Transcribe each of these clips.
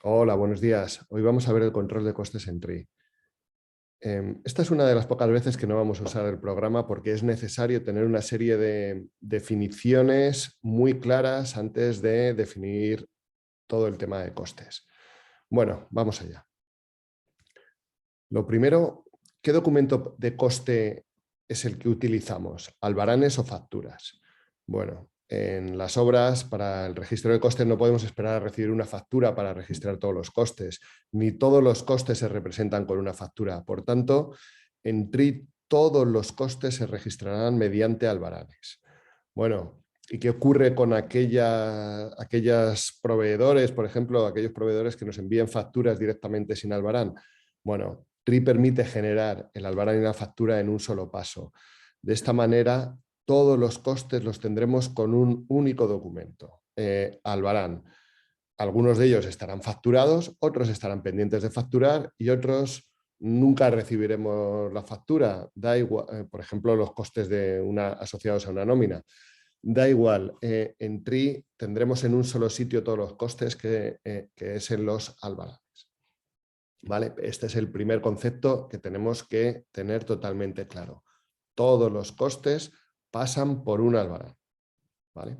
Hola, buenos días. Hoy vamos a ver el control de costes en TRI. Esta es una de las pocas veces que no vamos a usar el programa porque es necesario tener una serie de definiciones muy claras antes de definir todo el tema de costes. Bueno, vamos allá. Lo primero, ¿qué documento de coste es el que utilizamos? ¿Albaranes o facturas? Bueno, en las obras, para el registro de costes no podemos esperar a recibir una factura para registrar todos los costes, ni todos los costes se representan con una factura. Por tanto, en TRI todos los costes se registrarán mediante albaranes. Bueno, ¿y qué ocurre con aquellos proveedores, por ejemplo, aquellos proveedores que nos envíen facturas directamente sin albarán? Bueno, TRI permite generar el albarán y la factura en un solo paso. De esta manera, todos los costes los tendremos con un único documento, albarán. Algunos de ellos estarán facturados, otros estarán pendientes de facturar y otros nunca recibiremos la factura. Da igual, por ejemplo, los costes asociados a una nómina. Da igual, en TRI tendremos en un solo sitio todos los costes que es en los albaranes. ¿Vale? Este es el primer concepto que tenemos que tener totalmente claro. Todos los costes pasan por un albarán. ¿Vale?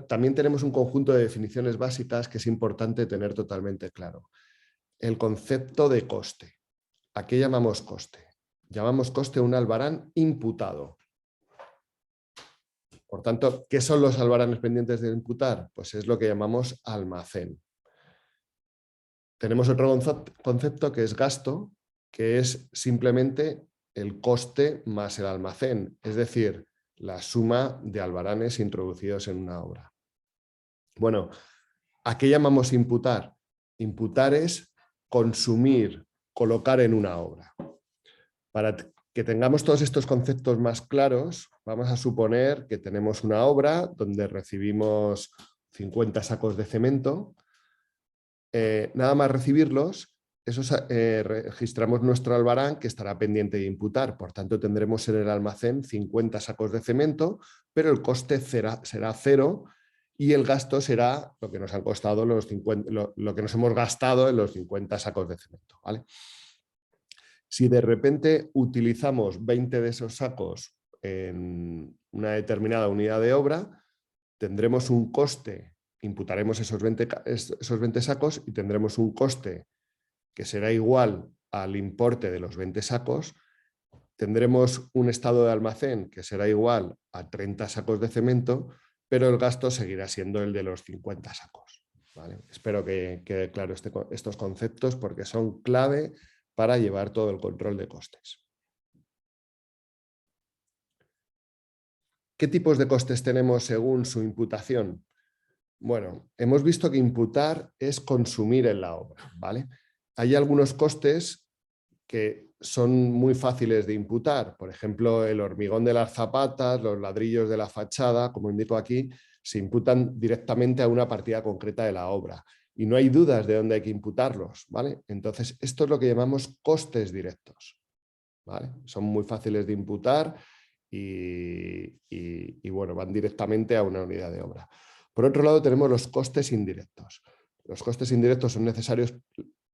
También tenemos un conjunto de definiciones básicas que es importante tener totalmente claro. El concepto de coste. ¿A qué llamamos coste? Llamamos coste a un albarán imputado. Por tanto, ¿qué son los albaranes pendientes de imputar? Pues es lo que llamamos almacén. Tenemos otro concepto que es gasto, que es simplemente el coste más el almacén, es decir, la suma de albaranes introducidos en una obra. Bueno, ¿a qué llamamos imputar? Imputar es consumir, colocar en una obra. Para que tengamos todos estos conceptos más claros, vamos a suponer que tenemos una obra donde recibimos 50 sacos de cemento. Nada más recibirlos, registramos nuestro albarán que estará pendiente de imputar. Por tanto, tendremos en el almacén 50 sacos de cemento, pero el coste será cero y el gasto será lo que nos han costado lo que nos hemos gastado en los 50 sacos de cemento. ¿Vale? Si de repente utilizamos 20 de esos sacos en una determinada unidad de obra, tendremos un coste, imputaremos esos 20 sacos y tendremos un coste que será igual al importe de los 20 sacos, tendremos un estado de almacén que será igual a 30 sacos de cemento, pero el gasto seguirá siendo el de los 50 sacos. ¿Vale? Espero que quede claro estos conceptos porque son clave para llevar todo el control de costes. ¿Qué tipos de costes tenemos según su imputación? Bueno, hemos visto que imputar es consumir en la obra, ¿vale? Hay algunos costes que son muy fáciles de imputar. Por ejemplo, el hormigón de las zapatas, los ladrillos de la fachada, como indico aquí, se imputan directamente a una partida concreta de la obra. Y no hay dudas de dónde hay que imputarlos, ¿vale? Entonces, esto es lo que llamamos costes directos, ¿vale? Son muy fáciles de imputar y bueno, van directamente a una unidad de obra. Por otro lado, tenemos los costes indirectos. Los costes indirectos son necesarios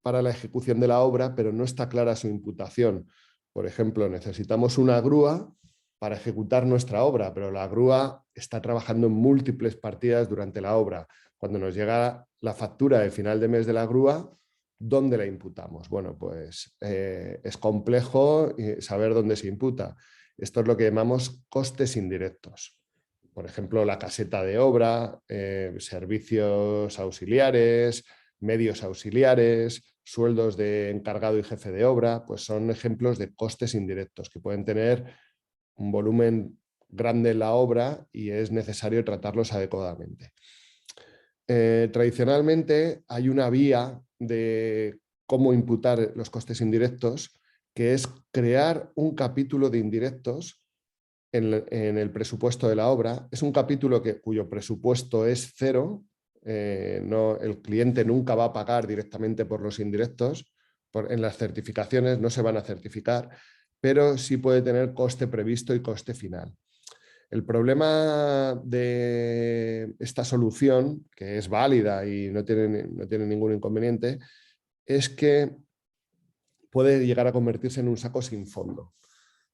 para la ejecución de la obra, pero no está clara su imputación. Por ejemplo, necesitamos una grúa para ejecutar nuestra obra, pero la grúa está trabajando en múltiples partidas durante la obra. Cuando nos llega la factura de final de mes de la grúa, ¿dónde la imputamos? Bueno, pues es complejo saber dónde se imputa. Esto es lo que llamamos costes indirectos. Por ejemplo, la caseta de obra, servicios auxiliares, medios auxiliares, sueldos de encargado y jefe de obra, pues son ejemplos de costes indirectos que pueden tener un volumen grande en la obra y es necesario tratarlos adecuadamente. Tradicionalmente hay una vía de cómo imputar los costes indirectos, que es crear un capítulo de indirectos en el presupuesto de la obra. Es un capítulo cuyo presupuesto es cero. El cliente nunca va a pagar directamente por los indirectos. En las certificaciones no se van a certificar, pero sí puede tener coste previsto y coste final. El problema de esta solución, que es válida y no tiene ningún inconveniente, es que puede llegar a convertirse en un saco sin fondo.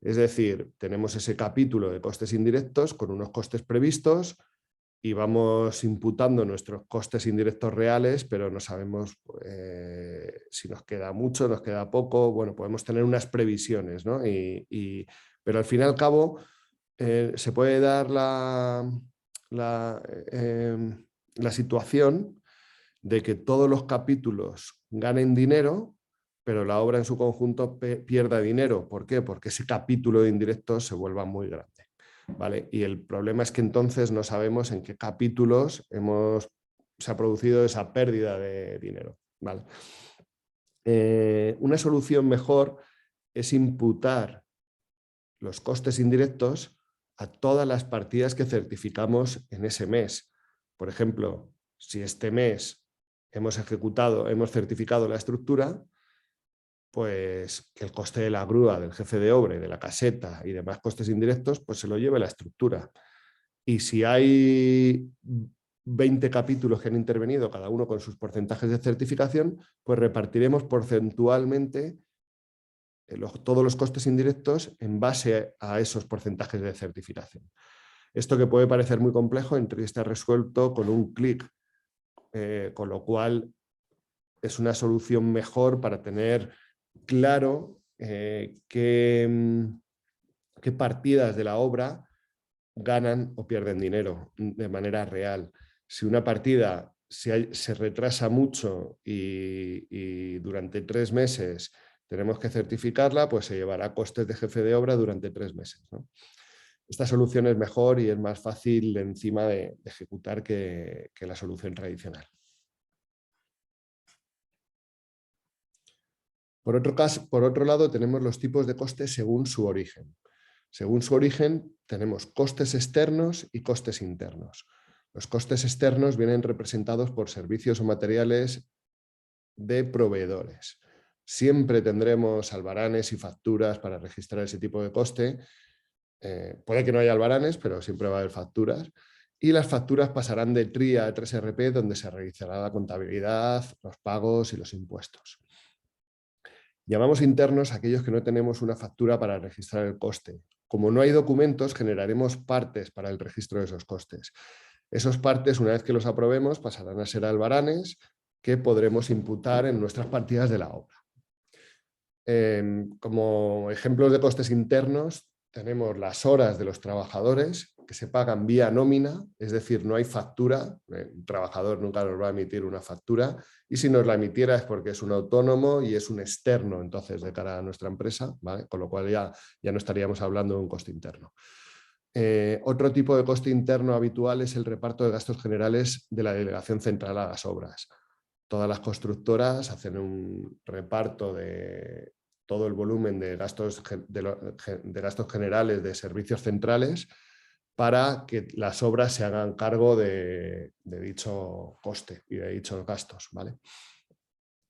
Es decir, tenemos ese capítulo de costes indirectos con unos costes previstos y vamos imputando nuestros costes indirectos reales, pero no sabemos si nos queda mucho, nos queda poco. Bueno, podemos tener unas previsiones, ¿no? Pero al fin y al cabo se puede dar la situación de que todos los capítulos ganen dinero, pero la obra en su conjunto pierda dinero. ¿Por qué? Porque ese capítulo de indirectos se vuelva muy grande. ¿Vale? Y el problema es que entonces no sabemos en qué capítulos se ha producido esa pérdida de dinero. ¿Vale? Una solución mejor es imputar los costes indirectos a todas las partidas que certificamos en ese mes. Por ejemplo, si este mes hemos certificado la estructura, pues que el coste de la grúa, del jefe de obra y de la caseta y demás costes indirectos, pues se lo lleve la estructura. Y si hay 20 capítulos que han intervenido, cada uno con sus porcentajes de certificación, pues repartiremos porcentualmente todos los costes indirectos en base a esos porcentajes de certificación. Esto que puede parecer muy complejo, está resuelto con un clic, con lo cual es una solución mejor para tener claro qué partidas de la obra ganan o pierden dinero de manera real. Si una partida se retrasa mucho y durante 3 meses tenemos que certificarla, pues se llevará costes de jefe de obra durante 3 meses, ¿no? Esta solución es mejor y es más fácil encima de ejecutar que la solución tradicional. Por otro lado, tenemos los tipos de costes según su origen. Según su origen, tenemos costes externos y costes internos. Los costes externos vienen representados por servicios o materiales de proveedores. Siempre tendremos albaranes y facturas para registrar ese tipo de coste. Puede que no haya albaranes, pero siempre va a haber facturas. Y las facturas pasarán de TRI a 3RP, donde se realizará la contabilidad, los pagos y los impuestos. Llamamos internos a aquellos que no tenemos una factura para registrar el coste. Como no hay documentos, generaremos partes para el registro de esos costes. Esos partes, una vez que los aprobemos, pasarán a ser albaranes que podremos imputar en nuestras partidas de la obra. Como ejemplos de costes internos, tenemos las horas de los trabajadores que se pagan vía nómina, es decir, no hay factura, un trabajador nunca nos va a emitir una factura, y si nos la emitiera es porque es un autónomo y es un externo, entonces, de cara a nuestra empresa, ¿vale? Con lo cual ya no estaríamos hablando de un coste interno. Otro tipo de coste interno habitual es el reparto de gastos generales de la delegación central a las obras. Todas las constructoras hacen un reparto de todo el volumen de gastos generales de servicios centrales para que las obras se hagan cargo de dicho coste y de dichos gastos, ¿vale?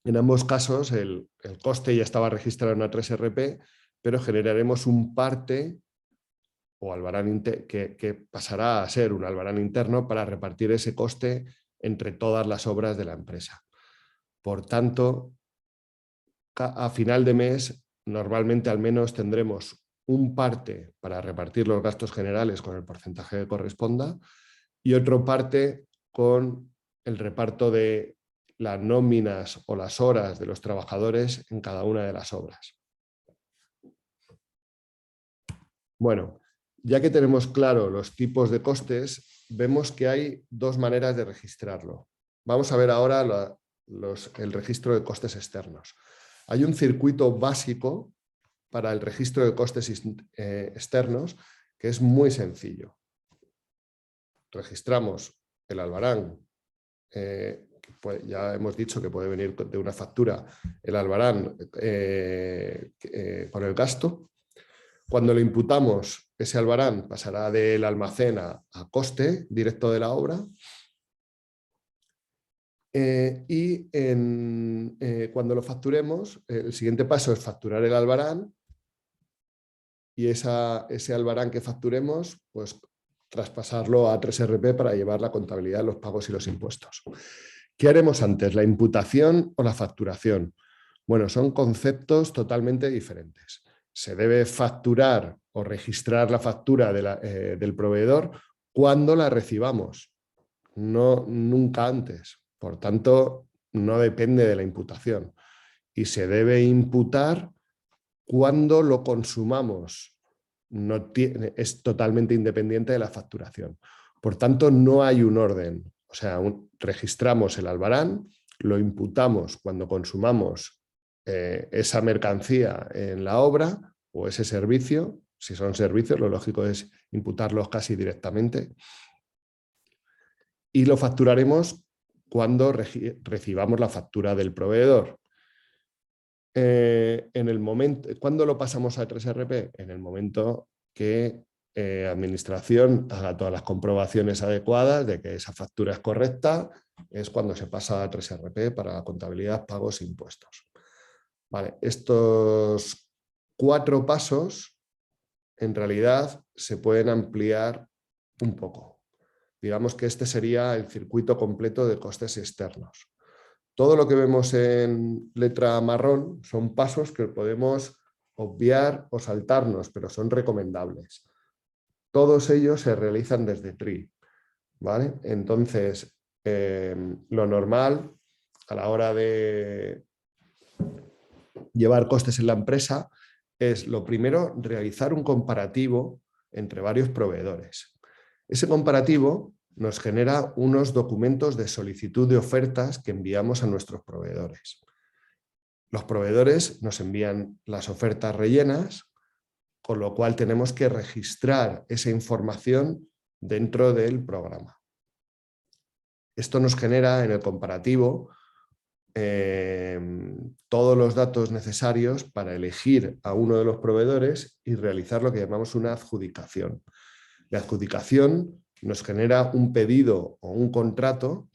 En ambos casos el coste ya estaba registrado en una 3RP, pero generaremos un parte o albarán que pasará a ser un albarán interno para repartir ese coste entre todas las obras de la empresa. Por tanto, a final de mes, normalmente al menos tendremos un parte para repartir los gastos generales con el porcentaje que corresponda y otro parte con el reparto de las nóminas o las horas de los trabajadores en cada una de las obras. Bueno, ya que tenemos claro los tipos de costes, vemos que hay 2 maneras de registrarlo. Vamos a ver ahora el registro de costes externos. Hay un circuito básico para el registro de costes externos que es muy sencillo. Registramos el albarán, ya hemos dicho que puede venir de una factura, el albarán con el gasto. Cuando lo imputamos, ese albarán pasará del almacén a coste directo de la obra. Cuando lo facturemos, el siguiente paso es facturar el albarán y ese albarán que facturemos, pues traspasarlo a A3RP para llevar la contabilidad, los pagos y los impuestos. ¿Qué haremos antes, la imputación o la facturación? Bueno, son conceptos totalmente diferentes. Se debe facturar o registrar la factura del proveedor cuando la recibamos, no nunca antes. Por tanto, no depende de la imputación. Y se debe imputar cuando lo consumamos. Es totalmente independiente de la facturación. Por tanto, no hay un orden. O sea, registramos el albarán, lo imputamos cuando consumamos esa mercancía en la obra o ese servicio. Si son servicios, lo lógico es imputarlos casi directamente. Y lo facturaremos cuando recibamos la factura del proveedor. ¿Cuándo lo pasamos a A3RP? En el momento que administración haga todas las comprobaciones adecuadas de que esa factura es correcta, es cuando se pasa a A3RP para contabilidad, pagos e impuestos. Vale, estos 4 pasos en realidad se pueden ampliar un poco. Digamos que este sería el circuito completo de costes externos. Todo lo que vemos en letra marrón son pasos que podemos obviar o saltarnos, pero son recomendables. Todos ellos se realizan desde TRI, ¿vale? Entonces, lo normal a la hora de llevar costes en la empresa es, lo primero, realizar un comparativo entre varios proveedores. Ese comparativo nos genera unos documentos de solicitud de ofertas que enviamos a nuestros proveedores. Los proveedores nos envían las ofertas rellenas, con lo cual tenemos que registrar esa información dentro del programa. Esto nos genera en el comparativo todos los datos necesarios para elegir a uno de los proveedores y realizar lo que llamamos una adjudicación. La adjudicación nos genera un pedido o un contrato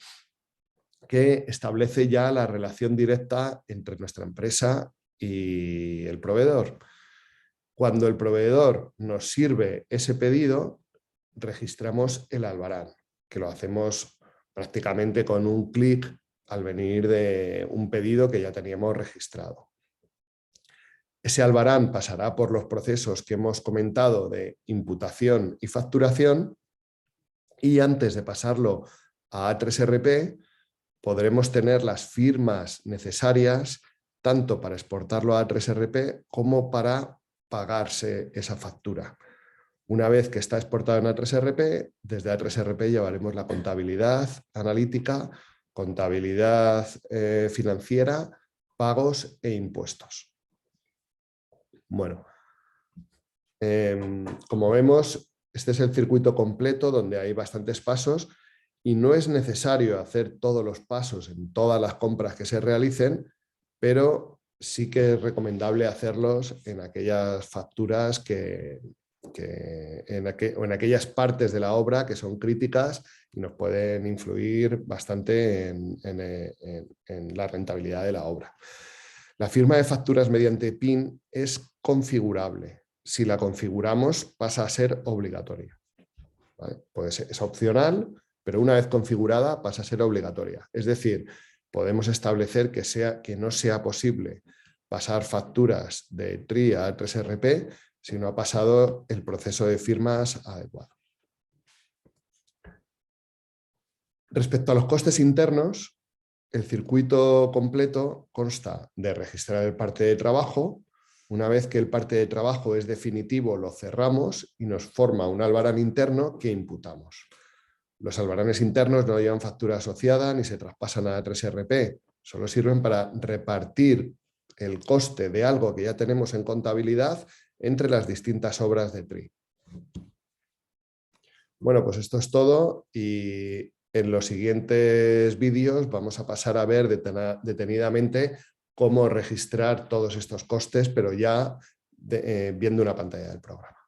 que establece ya la relación directa entre nuestra empresa y el proveedor. Cuando el proveedor nos sirve ese pedido, registramos el albarán, que lo hacemos prácticamente con un clic al venir de un pedido que ya teníamos registrado. Ese albarán pasará por los procesos que hemos comentado de imputación y facturación, y antes de pasarlo a A3RP podremos tener las firmas necesarias tanto para exportarlo a A3RP como para pagarse esa factura. Una vez que está exportado en A3RP, desde A3RP llevaremos la contabilidad analítica, contabilidad financiera, pagos e impuestos. Bueno, como vemos, este es el circuito completo donde hay bastantes pasos y no es necesario hacer todos los pasos en todas las compras que se realicen, pero sí que es recomendable hacerlos en aquellas facturas o en aquellas partes de la obra que son críticas y nos pueden influir bastante en la rentabilidad de la obra. La firma de facturas mediante PIN es configurable. Si la configuramos, pasa a ser obligatoria, ¿vale? Es opcional, pero una vez configurada pasa a ser obligatoria. Es decir, podemos establecer que no sea posible pasar facturas de TRI a A3RP si no ha pasado el proceso de firmas adecuado. Respecto a los costes internos, el circuito completo consta de registrar el parte de trabajo. Una vez que el parte de trabajo es definitivo, lo cerramos y nos forma un albarán interno que imputamos. Los albaranes internos no llevan factura asociada ni se traspasan a A3RP, solo sirven para repartir el coste de algo que ya tenemos en contabilidad entre las distintas obras de TRI. Bueno, pues esto es todo y en los siguientes vídeos vamos a pasar a ver detenidamente cómo registrar todos estos costes, pero ya viendo una pantalla del programa.